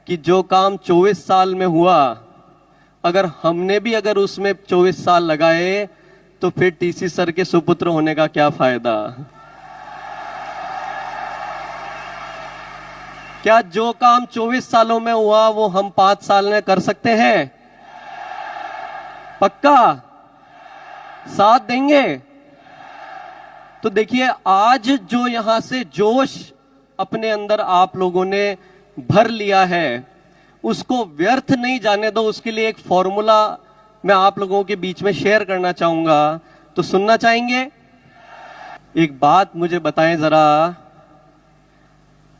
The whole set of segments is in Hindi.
कि जो काम 24 साल में हुआ, अगर हमने भी अगर उसमें 24 साल लगाए तो फिर टीसी सर के सुपुत्र होने का क्या फायदा। क्या जो काम 24 सालों में हुआ वो हम 5 साल में कर सकते हैं? पक्का साथ देंगे? तो देखिए, आज जो यहां से जोश अपने अंदर आप लोगों ने भर लिया है, उसको व्यर्थ नहीं जाने दो। उसके लिए एक फॉर्मूला मैं आप लोगों के बीच में शेयर करना चाहूंगा, तो सुनना चाहेंगे? एक बात मुझे बताएं जरा,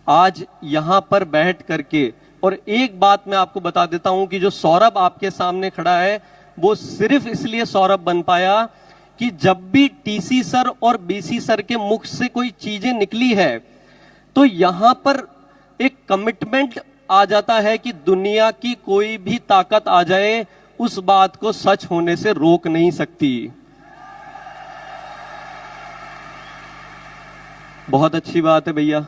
आज यहां पर बैठ करके, और एक बात मैं आपको बता देता हूं कि जो सौरभ आपके सामने खड़ा है वो सिर्फ इसलिए सौरभ बन पाया कि जब भी टीसी सर और बीसी सर के मुख से कोई चीजें निकली है तो यहां पर एक कमिटमेंट आ जाता है कि दुनिया की कोई भी ताकत आ जाए, उस बात को सच होने से रोक नहीं सकती। बहुत अच्छी बात है भैया,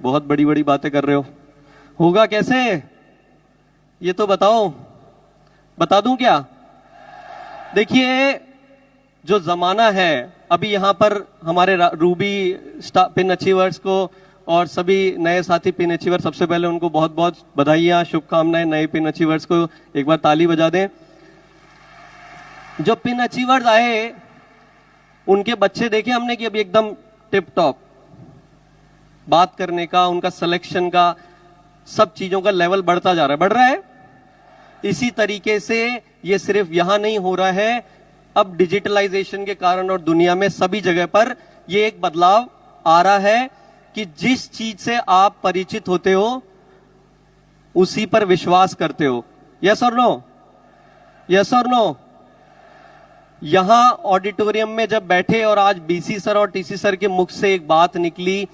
बहुत बड़ी बड़ी बातें कर रहे हो। होगा कैसे ये तो बताओ, बता दूं क्या? देखिए, जो जमाना है अभी, यहां पर हमारे रूबी पिन अचीवर्स को और सभी नए साथी पिन अचीवर, सबसे पहले उनको बहुत बहुत बधाइयां, शुभकामनाएं। नए पिन अचीवर्स को एक बार ताली बजा दें। जो पिन अचीवर्स आए उनके बच्चे देखे हमने कि अभी एकदम टिप टॉप, बात करने का, उनका सिलेक्शन का, सब चीजों का लेवल बढ़ता जा रहा है, बढ़ रहा है। इसी तरीके से ये सिर्फ यहां नहीं हो रहा है, अब डिजिटलाइजेशन के कारण और दुनिया में सभी जगह पर ये एक बदलाव आ रहा है कि जिस चीज से आप परिचित होते हो उसी पर विश्वास करते हो। यस और नो? यस और नो? यहां ऑडिटोरियम में जब बैठे और आज बीसी सर और टीसी सर के मुख से एक बात निकली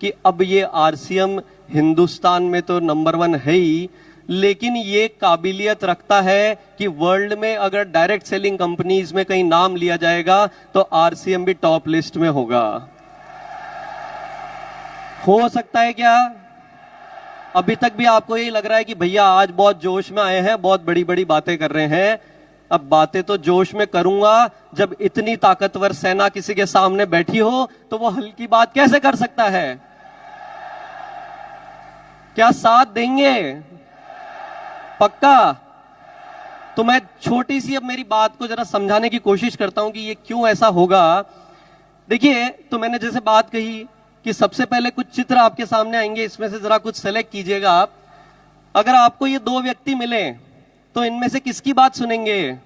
कि अब ये आरसीएम हिंदुस्तान में तो नंबर 1 है ही, लेकिन ये काबिलियत रखता है कि वर्ल्ड में अगर डायरेक्ट सेलिंग कंपनीज में कहीं नाम लिया जाएगा तो आरसीएम भी टॉप लिस्ट में होगा। हो सकता है क्या? अभी तक भी आपको यही लग रहा है कि भैया आज बहुत जोश में आए हैं, बहुत बड़ी बड़ी बातें कर रहे हैं। अब बातें तो जोश में करूंगा, जब इतनी ताकतवर सेना किसी के सामने बैठी हो तो वो हल्की बात कैसे कर सकता है? क्या साथ देंगे? पक्का? तो मैं छोटी सी अब मेरी बात को जरा समझाने की कोशिश करता हूं कि ये क्यों ऐसा होगा। देखिए, तो मैंने जैसे बात कही कि सबसे पहले कुछ चित्र आपके सामने आएंगे, इसमें से जरा कुछ सेलेक्ट कीजिएगा आप। अगर आपको ये 2 व्यक्ति मिले तो इनमें से किसकी बात सुनेंगे?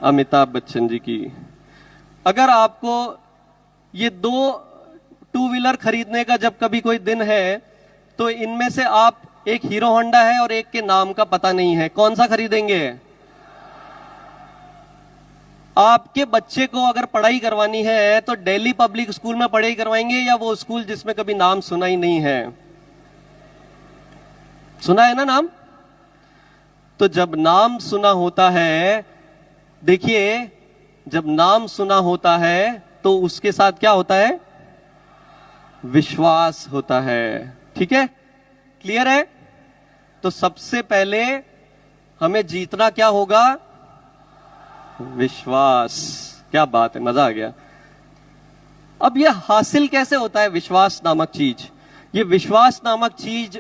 अमिताभ बच्चन जी की। अगर आपको ये 2 टू व्हीलर खरीदने का जब कभी कोई दिन है तो इनमें से आप, एक हीरो होंडा है और एक के नाम का पता नहीं है, कौन सा खरीदेंगे? आपके बच्चे को अगर पढ़ाई करवानी है तो दिल्ली पब्लिक स्कूल में पढ़ाई करवाएंगे या वो स्कूल जिसमें कभी नाम सुना ही नहीं है? सुना है ना नाम? तो जब नाम सुना होता है, देखिए, जब नाम सुना होता है तो उसके साथ क्या होता है? विश्वास होता है। ठीक है? क्लियर है? तो सबसे पहले हमें जीतना क्या होगा? विश्वास। क्या बात है, मजा आ गया। अब यह हासिल कैसे होता है विश्वास नामक चीज? ये विश्वास नामक चीज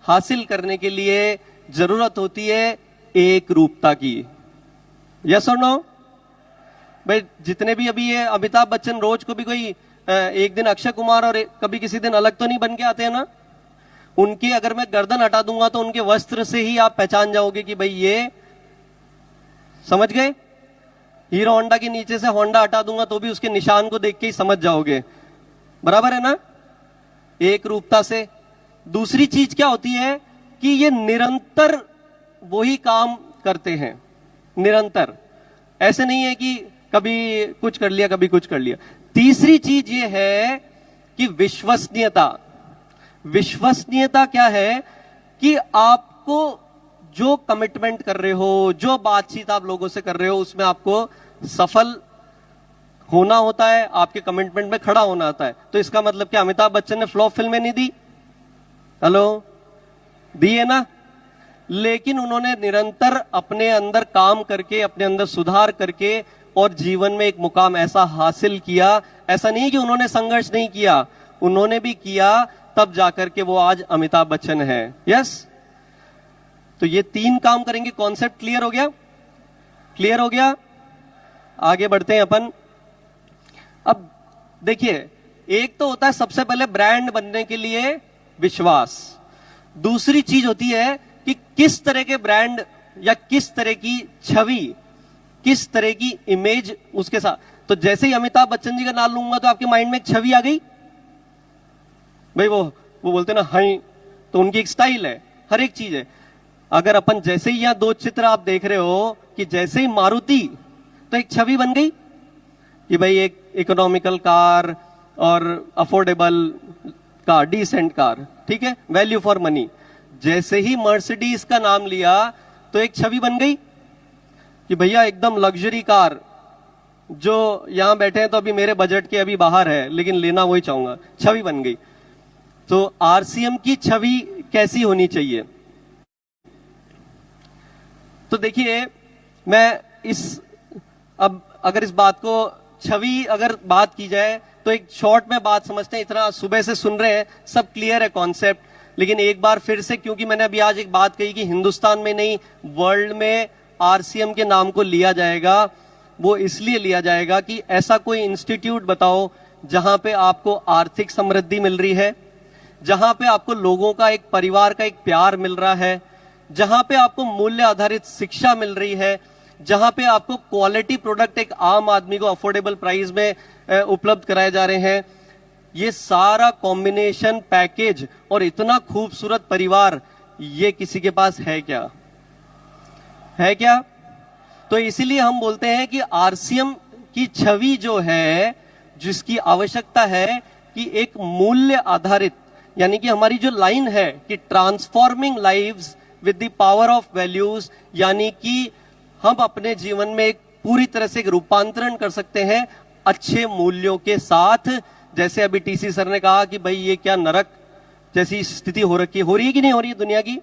हासिल करने के लिए जरूरत होती है एक रूपता की। यस और नो? भाई, जितने भी अभी ये अमिताभ बच्चन, रोज को भी कोई एक दिन अक्षय कुमार और कभी किसी दिन अलग तो नहीं बन के आते हैं ना? उनकी अगर मैं गर्दन हटा दूंगा तो उनके वस्त्र से ही आप पहचान जाओगे कि भाई ये, समझ गए? हीरो होंडा के नीचे से होंडा हटा दूंगा तो भी उसके निशान को देख के ही समझ जाओगे। बराबर है ना? एक रूपता से। दूसरी चीज क्या होती है कि ये निरंतर वही काम करते हैं, निरंतर। ऐसे नहीं है कि कभी कुछ कर लिया कभी कुछ कर लिया। तीसरी चीज ये है कि विश्वसनीयता। विश्वसनीयता क्या है कि आपको जो कमिटमेंट कर रहे हो, जो बातचीत आप लोगों से कर रहे हो, उसमें आपको सफल होना होता है, आपके कमिटमेंट में खड़ा होना होता है। तो इसका मतलब क्या, अमिताभ बच्चन ने फ्लॉप फिल्में नहीं दी? हेलो? दी है ना। लेकिन उन्होंने निरंतर अपने अंदर काम करके, अपने अंदर सुधार करके और जीवन में एक मुकाम ऐसा हासिल किया। ऐसा नहीं कि उन्होंने संघर्ष नहीं किया, उन्होंने भी किया, तब जाकर के वो आज अमिताभ बच्चन है। यस, तो ये 3 काम करेंगे। कॉन्सेप्ट क्लियर हो गया? क्लियर हो गया? आगे बढ़ते हैं अपन। अब देखिए, एक तो होता है सबसे पहले ब्रांड बनने के लिए विश्वास। दूसरी चीज होती है कि किस तरह के ब्रांड या किस तरह की छवि, किस तरह की इमेज उसके साथ। तो जैसे ही अमिताभ बच्चन जी का नाम लूंगा तो आपके माइंड में एक छवि आ गई भाई। वो बोलते ना हाई, तो उनकी एक स्टाइल है, हर एक चीज है। अगर अपन जैसे ही यहां 2 चित्र आप देख रहे हो कि जैसे ही मारुति, तो एक छवि बन गई कि भाई एक इकोनॉमिकल कार और अफोर्डेबल कार, डिसेंट कार, ठीक है, वैल्यू फॉर मनी। जैसे ही मर्सिडीज का नाम लिया तो एक छवि बन गई कि भैया एकदम लग्जरी कार, जो यहां बैठे हैं तो अभी मेरे बजट के अभी बाहर है, लेकिन लेना वही चाहूंगा, छवि बन गई। तो आरसीएम की छवि कैसी होनी चाहिए? तो देखिए, मैं अब अगर इस बात को, छवि अगर बात की जाए तो एक शॉर्ट में बात समझते हैं। इतना सुबह से सुन रहे हैं, सब क्लियर है कॉन्सेप्ट, लेकिन एक बार फिर से, क्योंकि मैंने अभी आज एक बात कही कि हिंदुस्तान में नहीं वर्ल्ड में आरसीएम के नाम को लिया जाएगा। वो इसलिए लिया जाएगा कि ऐसा कोई इंस्टीट्यूट बताओ जहां पे आपको आर्थिक समृद्धि मिल रही है, जहां पे आपको लोगों का एक परिवार का एक प्यार मिल रहा है, जहां पे आपको मूल्य आधारित शिक्षा मिल रही है, जहां पे आपको क्वालिटी प्रोडक्ट एक आम आदमी को अफोर्डेबल प्राइस में उपलब्ध कराए जा रहे हैं। ये सारा कॉम्बिनेशन पैकेज और इतना खूबसूरत परिवार, ये किसी के पास है क्या? है क्या? तो इसीलिए हम बोलते हैं कि आरसीएम की छवि जो है, जिसकी आवश्यकता है कि एक मूल्य आधारित, यानी कि हमारी जो लाइन है कि transforming lives with the power of values, यानी कि हम अपने जीवन में एक पूरी तरह से एक रूपांतरण कर सकते हैं अच्छे मूल्यों के साथ। जैसे अभी टीसी सर ने कहा कि भाई ये क्या नरक जैसी स्थिति हो रही है कि नहीं हो रही है दुनिया की,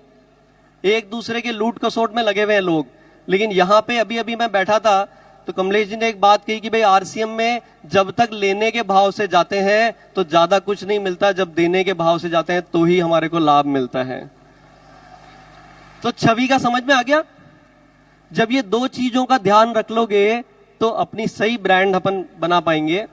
एक दूसरे के लूट कसोट में लगे हुए हैं लोग। लेकिन यहां पे अभी मैं बैठा था तो कमलेश जी ने एक बात कही कि भाई आरसीएम में जब तक लेने के भाव से जाते हैं तो ज्यादा कुछ नहीं मिलता, जब देने के भाव से जाते हैं तो ही हमारे को लाभ मिलता है। तो छवि का समझ में आ गया? जब ये 2 चीजों का ध्यान रख लोगे तो अपनी सही ब्रांड अपन बना पाएंगे।